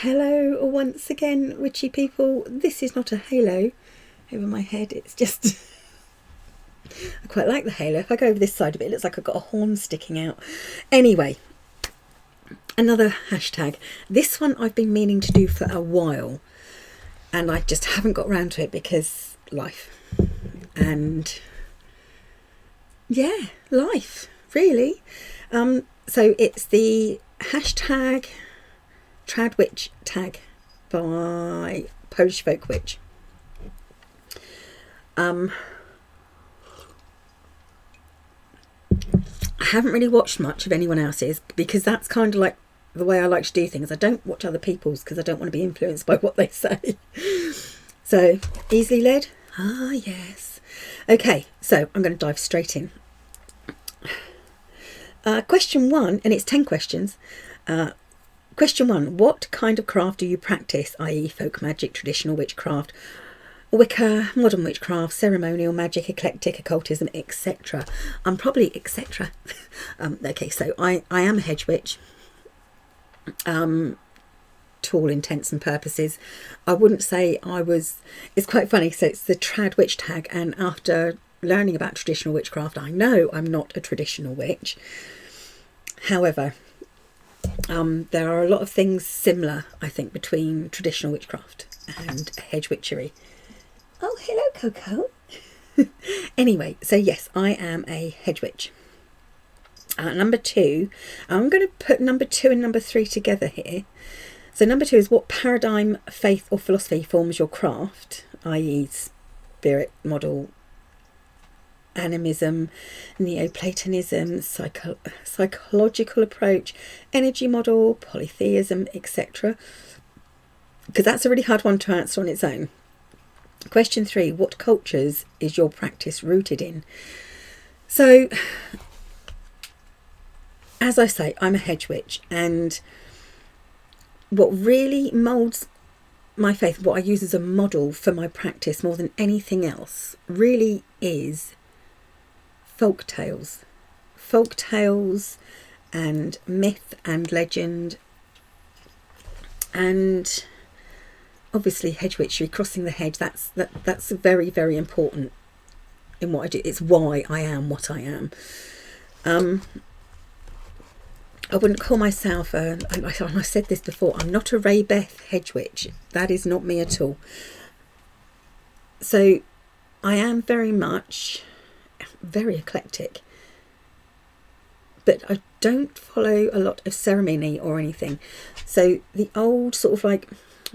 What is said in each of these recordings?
Hello once again, witchy people. This is not a halo over my head, it's just I quite like the halo. If I go over this side of it, it looks like I've got a horn sticking out. Anyway, another hashtag. This one I've been meaning to do for a while and I just haven't got round to it because life. And yeah, life, really. So it's the hashtag Tradwitch tag by Polish Folk Witch. I haven't really watched much of anyone else's because that's kind of like the way I like to do things. I don't watch other people's because I don't want to be influenced by what they say. So, easily led? Ah, yes. Okay, so I'm going to dive straight in. Question 1, and it's 10 questions. Question 1, what kind of craft do you practice, i.e. folk magic, traditional witchcraft, wicca, modern witchcraft, ceremonial, magic, eclectic, occultism, etc.? I'm probably etc. Okay, so I am a hedge witch, to all intents and purposes. I wouldn't say I was... It's quite funny, so it's the trad witch tag, and after learning about traditional witchcraft, I know I'm not a traditional witch. However, there are a lot of things similar, I think, between traditional witchcraft and hedge witchery. Oh, hello, Coco. Anyway, so yes, I am a hedge witch. Number 2, I'm going to put number 2 and number 3 together here. So number 2 is what paradigm, faith or philosophy forms your craft, i.e. spirit model, animism, neoplatonism, psychological approach, energy model, polytheism, etc. Because that's a really hard one to answer on its own. Question 3, what cultures is your practice rooted in? So, as I say, I'm a hedge witch, and what really moulds my faith, what I use as a model for my practice more than anything else, really is folk tales and myth and legend, and obviously hedge witchery, crossing the hedge. That's very, very important in what I do. It's why I am what I am. I wouldn't call myself I said this before, I'm not a Ray Beth hedge witch. That is not me at all. So I am very much very eclectic, but I don't follow a lot of ceremony or anything. So the old sort of, like,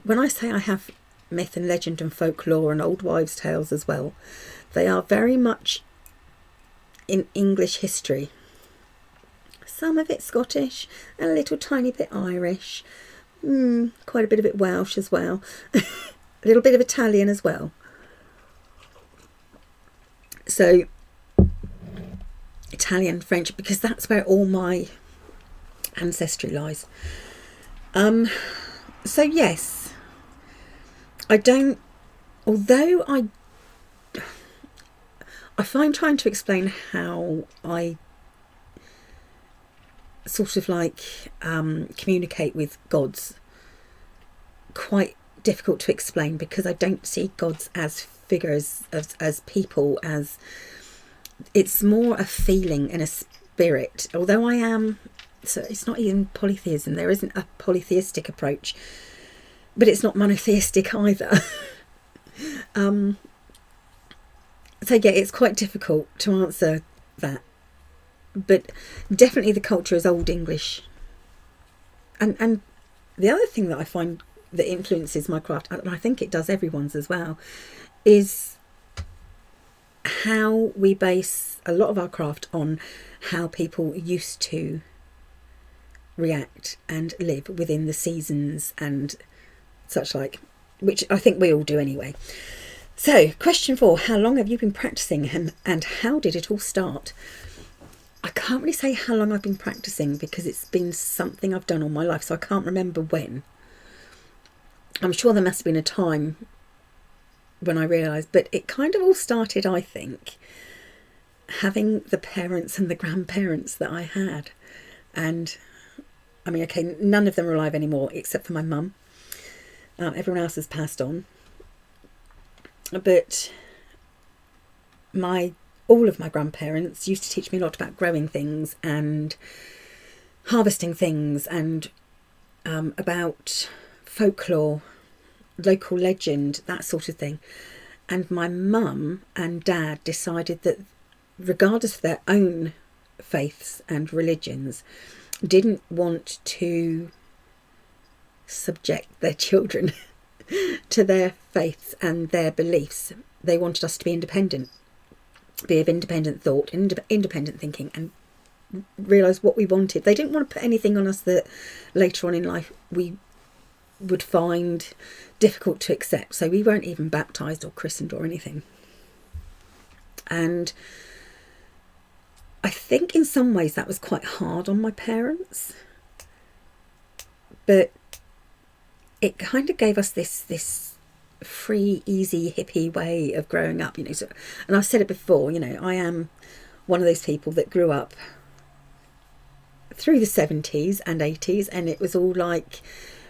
when I say I have myth and legend and folklore and old wives' tales as well, they are very much in English history. Some of it Scottish, and a little tiny bit Irish, quite a bit of it Welsh as well, a little bit of Italian as well. So Italian, French, because that's where all my ancestry lies. So yes, I don't, although I find trying to explain how I sort of like communicate with gods quite difficult to explain, because I don't see gods as figures, as people, as it's more a feeling and a spirit. Although I am, so it's not even polytheism, there isn't a polytheistic approach, but it's not monotheistic either. So yeah, it's quite difficult to answer that, but definitely the culture is Old English. And the other thing that I find that influences my craft, and I think it does everyone's as well, is how we base a lot of our craft on how people used to react and live within the seasons and such like, which I think we all do anyway. So question 4, how long have you been practicing, and how did it all start? I can't really say how long I've been practicing because it's been something I've done all my life, so I can't remember when. I'm sure there must have been a time when I realised, but it kind of all started, I think, having the parents and the grandparents that I had. And I mean, okay, none of them are alive anymore except for my mum. Everyone else has passed on. But all of my grandparents used to teach me a lot about growing things and harvesting things, and about folklore, local legend, that sort of thing. And my mum and dad decided that, regardless of their own faiths and religions, didn't want to subject their children to their faiths and their beliefs. They wanted us to be independent, be of independent thought, independent thinking, and realise what we wanted. They didn't want to put anything on us that later on in life we would find difficult to accept. So we weren't even baptised or christened or anything. And I think in some ways that was quite hard on my parents, but it kind of gave us this free, easy, hippie way of growing up, you know. So, and I've said it before, you know, I am one of those people that grew up through the 70s and 80s, and it was all like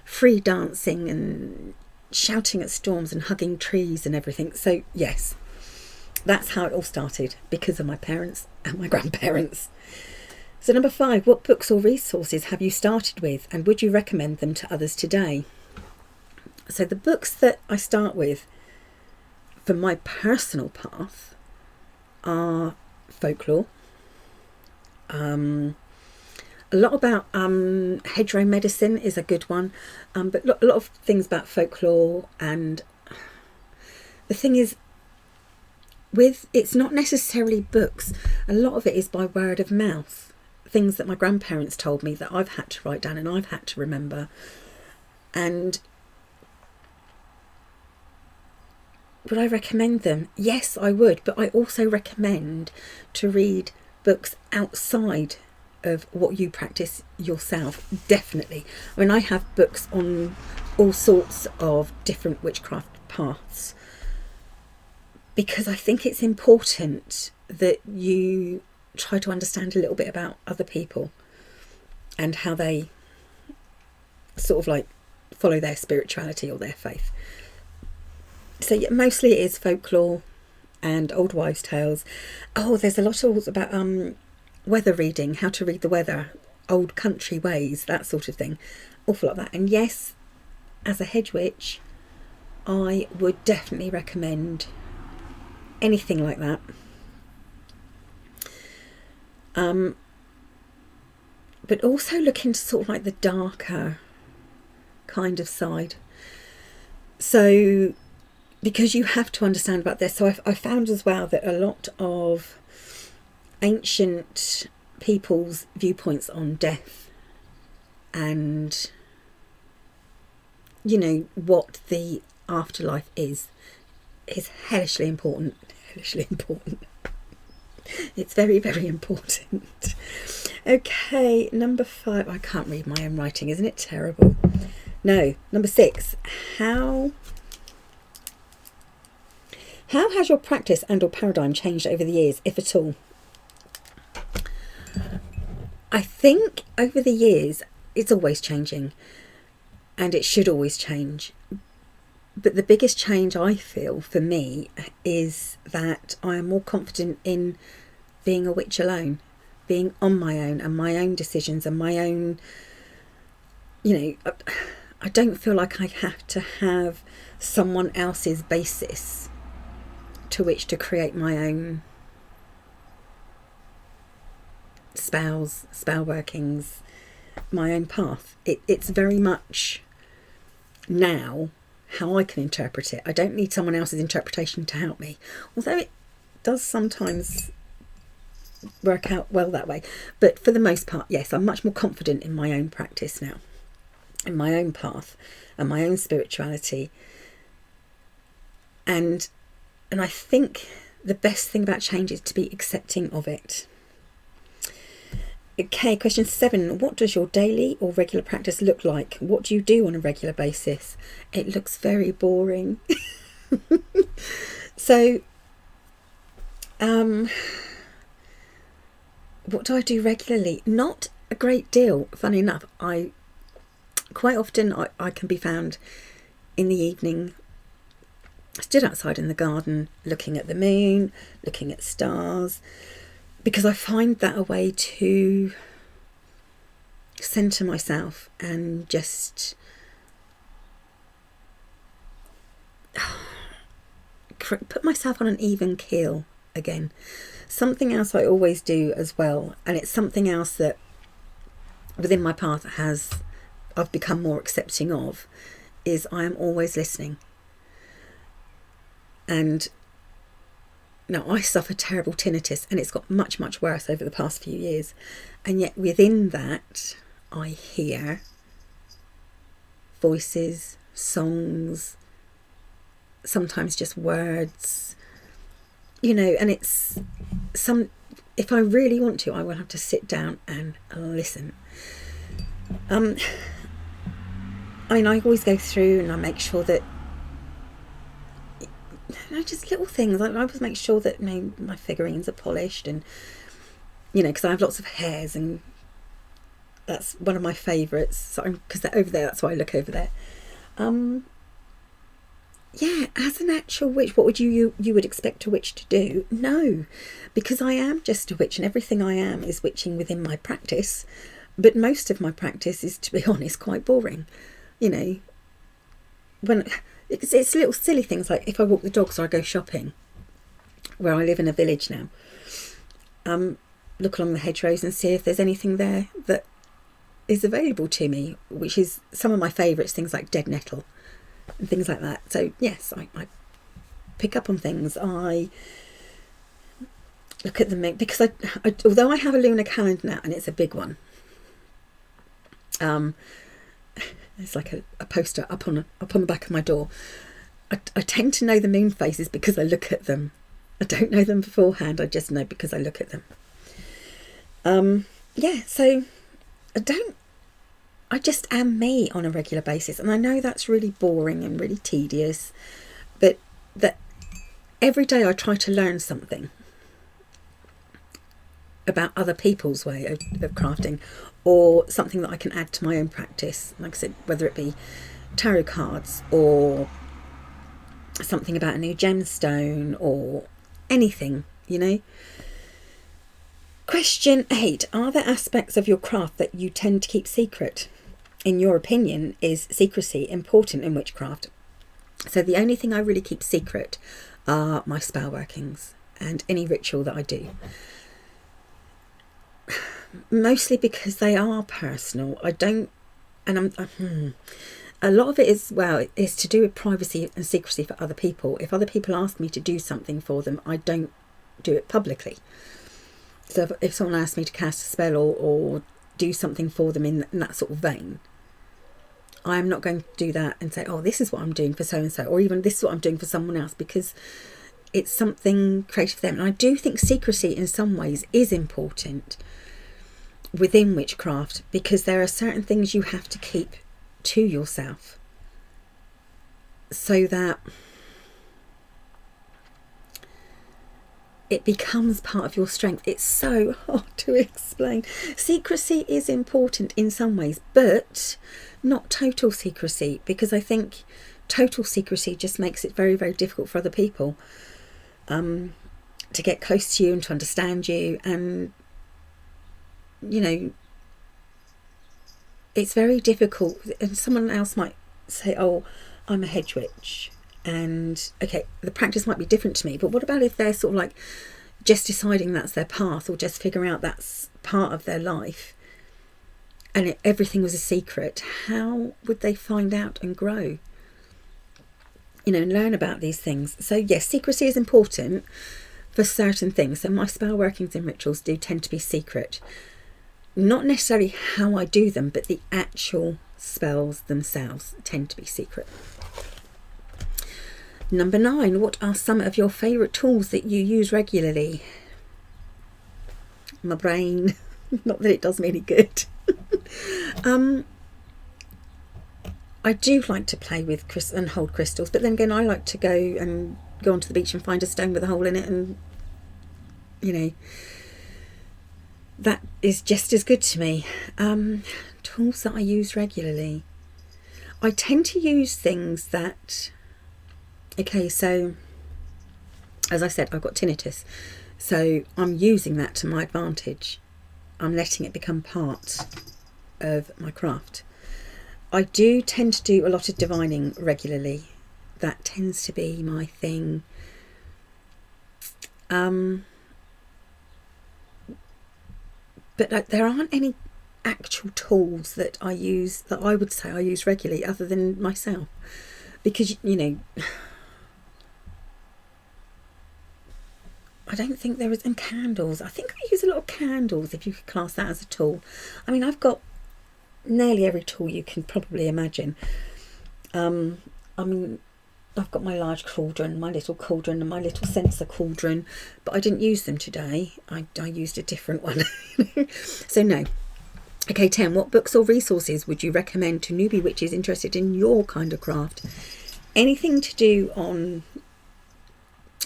free dancing and shouting at storms and hugging trees and everything. So yes, that's how it all started, because of my parents and my grandparents. So number 5, what books or resources have you started with, and would you recommend them to others today? So the books that I start with for my personal path are folklore, a lot about hedgerow medicine is a good one, but a lot of things about folklore. And the thing is, it's not necessarily books. A lot of it is by word of mouth, things that my grandparents told me that I've had to write down and I've had to remember. And would I recommend them? Yes, I would, but I also recommend to read books outside of what you practice yourself, definitely. I mean, I have books on all sorts of different witchcraft paths, because I think it's important that you try to understand a little bit about other people and how they sort of like follow their spirituality or their faith. So yeah, mostly it is folklore and old wives' tales. Oh, there's a lot of about weather reading, how to read the weather, old country ways, that sort of thing. Awful lot of that. And yes, as a hedge witch, I would definitely recommend anything like that. But also look into sort of like the darker kind of side. So, because you have to understand about this. So I found as well that a lot of ancient people's viewpoints on death and, you know, what the afterlife is hellishly important. Hellishly important. It's very, very important. Okay, number 5. I can't read my own writing. Isn't it terrible? No. Number 6. How has your practice and or paradigm changed over the years, if at all? I think over the years it's always changing, and it should always change. But the biggest change I feel for me is that I am more confident in being a witch alone, being on my own and my own decisions and my own, you know, I don't feel like I have to have someone else's basis to which to create my own spells, spell workings, my own path. It's very much now how I can interpret it. I don't need someone else's interpretation to help me, although it does sometimes work out well that way. But for the most part, yes, I'm much more confident in my own practice now, in my own path and my own spirituality. And I think the best thing about change is to be accepting of it. Okay, question 7. What does your daily or regular practice look like? What do you do on a regular basis? It looks very boring. So, what do I do regularly? Not a great deal, funny enough. Quite often I can be found in the evening, I stood outside in the garden looking at the moon, looking at stars, because I find that a way to centre myself and just put myself on an even keel again. Something else I always do as well, and it's something else that within my path I've become more accepting of, is I am always listening. And now I suffer terrible tinnitus, and it's got much, much worse over the past few years, and yet within that I hear voices, songs, sometimes just words, you know, and it's if I really want to, I will have to sit down and listen. I mean, I always go through and I make sure that, you know, just little things. I always make sure that, you know, my figurines are polished, and, you know, because I have lots of hairs, and that's one of my favourites. So, because they're over there, that's why I look over there. Yeah, as an actual witch, what would you would expect a witch to do? No, because I am just a witch, and everything I am is witching within my practice. But most of my practice is, to be honest, quite boring. You know, when it's little silly things like if I walk the dogs or I go shopping, where I live in a village now, look along the hedgerows and see if there's anything there that is available to me, which is some of my favourites, things like dead nettle and things like that. So yes, I pick up on things. I look at them because I although I have a lunar calendar now, and it's a big one. It's like a poster up on the back of my door. I tend to know the moon phases because I look at them. I don't know them beforehand. I just know because I look at them. Yeah, so I just am me on a regular basis, and I know that's really boring and really tedious, but that every day I try to learn something about other people's way of crafting, or something that I can add to my own practice. Like I said, whether it be tarot cards or something about a new gemstone or anything, you know. Question 8. Are there aspects of your craft that you tend to keep secret? In your opinion, is secrecy important in witchcraft? So the only thing I really keep secret are my spell workings and any ritual that I do. Mostly because they are personal. I don't, and a lot of it is to do with privacy and secrecy for other people. If other people ask me to do something for them, I don't do it publicly. So if someone asks me to cast a spell or do something for them in that sort of vein, I'm not going to do that and say, oh, this is what I'm doing for so-and-so, or even this is what I'm doing for someone else, because it's something creative for them. And I do think secrecy in some ways is important within witchcraft, because there are certain things you have to keep to yourself so that it becomes part of your strength. It's so hard to explain. Secrecy is important in some ways, but not total secrecy, because I think total secrecy just makes it very, very difficult for other people to get close to you and to understand you. And, you know, it's very difficult. And someone else might say, oh, I'm a hedge witch, and okay, the practice might be different to me, but what about if they're sort of like just deciding that's their path, or just figuring out that's part of their life, and everything was a secret? How would they find out and grow, you know, and learn about these things? So yes, secrecy is important for certain things. So my spell workings and rituals do tend to be secret. Not necessarily how I do them, but the actual spells themselves tend to be secret. Number 9, what are some of your favourite tools that you use regularly? My brain. Not that it does me any good. I do like to play with and hold crystals, but then again I like to go onto the beach and find a stone with a hole in it, and, you know, that is just as good to me. Tools that I use regularly. I tend to use things that, okay, so as I said, I've got tinnitus, so I'm using that to my advantage. I'm letting it become part of my craft. I do tend to do a lot of divining regularly. That tends to be my thing. But there aren't any actual tools that I use, that I would say I use regularly, other than myself. Because, you know, I don't think there is, and candles. I think I use a lot of candles, if you could class that as a tool. I mean, I've got nearly every tool you can probably imagine. I mean, I've got my large cauldron, my little cauldron, and my little censer cauldron, but I didn't use them today. I used a different one. So no. Okay, 10. What books or resources would you recommend to newbie witches interested in your kind of craft? Anything to do on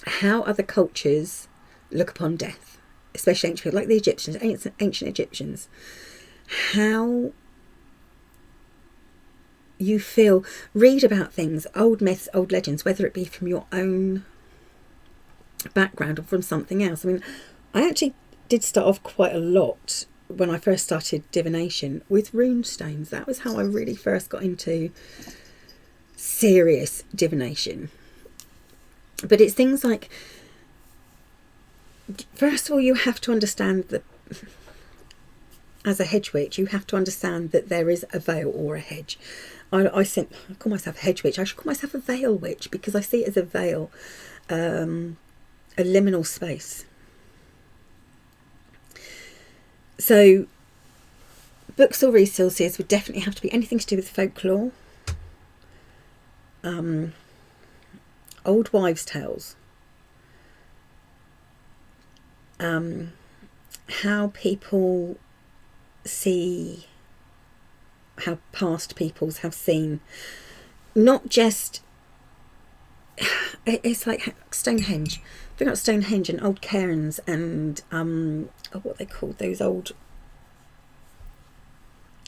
how other cultures look upon death, especially ancient people, like the Egyptians, ancient Egyptians. How you feel, read about things, old myths, old legends, whether it be from your own background or from something else. I mean, I actually did start off quite a lot when I first started divination with rune stones. That was how I really first got into serious divination. But it's things like, first of all, you have to understand that as a hedge witch, you have to understand that there is a veil or a hedge. I call myself a hedge witch. I should call myself a veil witch, because I see it as a veil, a liminal space. So books or resources would definitely have to be anything to do with folklore, old wives' tales, how people see, how past peoples have seen, not just, it's like Stonehenge. Bring up Stonehenge and old cairns and what they called those old,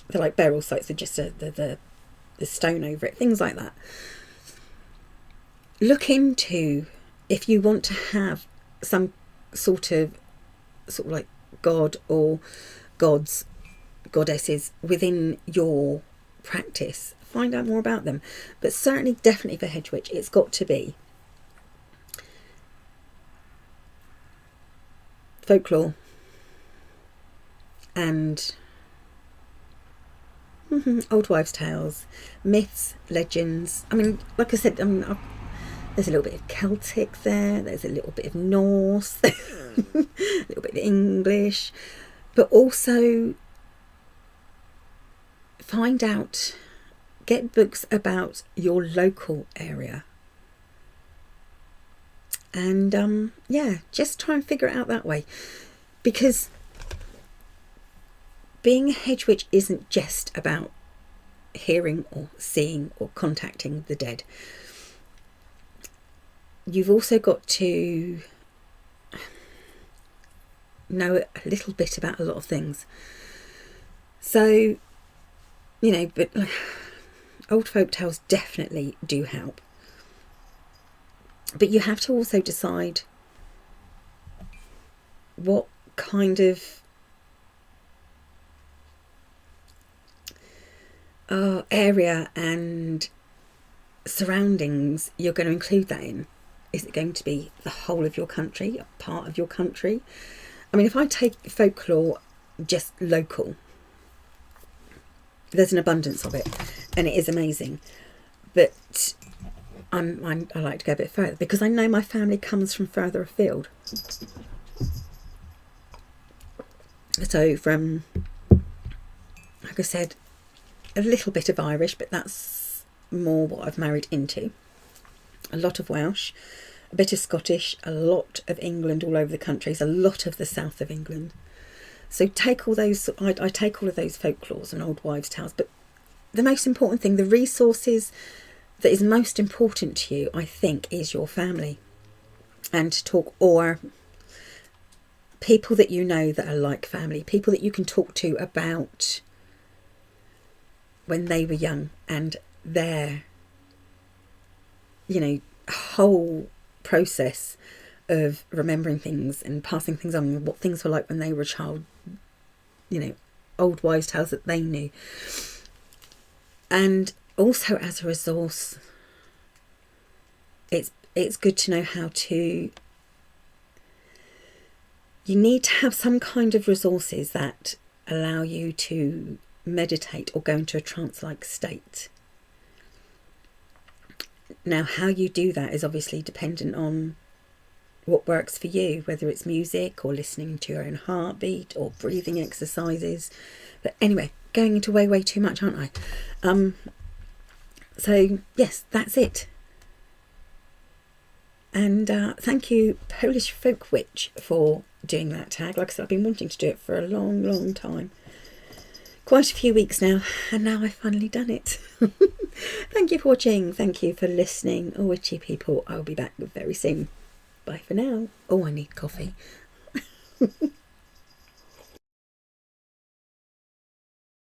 they're like burial sites, they're just the stone over it, things like that. Look into, if you want to have some sort of like god or gods, goddesses within your practice, find out more about them. But certainly, definitely for hedge witch, it's got to be folklore and old wives' tales, myths, legends. I mean, like I said, there's a little bit of Celtic there, there's a little bit of Norse, a little bit of English, but also find out, get books about your local area. And yeah, just try and figure it out that way, because being a hedge witch isn't just about hearing or seeing or contacting the dead. You've also got to know a little bit about a lot of things. So, you know, but old folk tales definitely do help. But you have to also decide what kind of area and surroundings you're going to include that in. Is it going to be the whole of your country, a part of your country? I mean, if I take folklore just local, there's an abundance of it and it is amazing. But I like to go a bit further, because I know my family comes from further afield. So from, like I said, a little bit of Irish, but that's more what I've married into. A lot of Welsh, a bit of Scottish, a lot of England, all over the countries, a lot of the south of England. So take all those, I take all of those folklores and old wives' tales, but the most important thing, the resources that is most important to you, I think, is your family. And to talk, or people that you know that are like family, people that you can talk to about when they were young and their, whole process of remembering things and passing things on, what things were like when they were a child, old wives' tales that they knew. And also as a resource, it's good to know how to... You need to have some kind of resources that allow you to meditate or go into a trance-like state. Now, how you do that is obviously dependent on what works for you, whether it's music or listening to your own heartbeat or breathing exercises. But anyway, going into way too much, aren't I? So yes, that's it. And thank you, Polish Folk Witch, for doing that tag. Like I said, I've been wanting to do it for a long time. Quite a few weeks now, and now I've finally done it. Thank you for watching. Thank you for listening. Oh, witchy people, I'll be back very soon. Bye for now. Oh, I need coffee.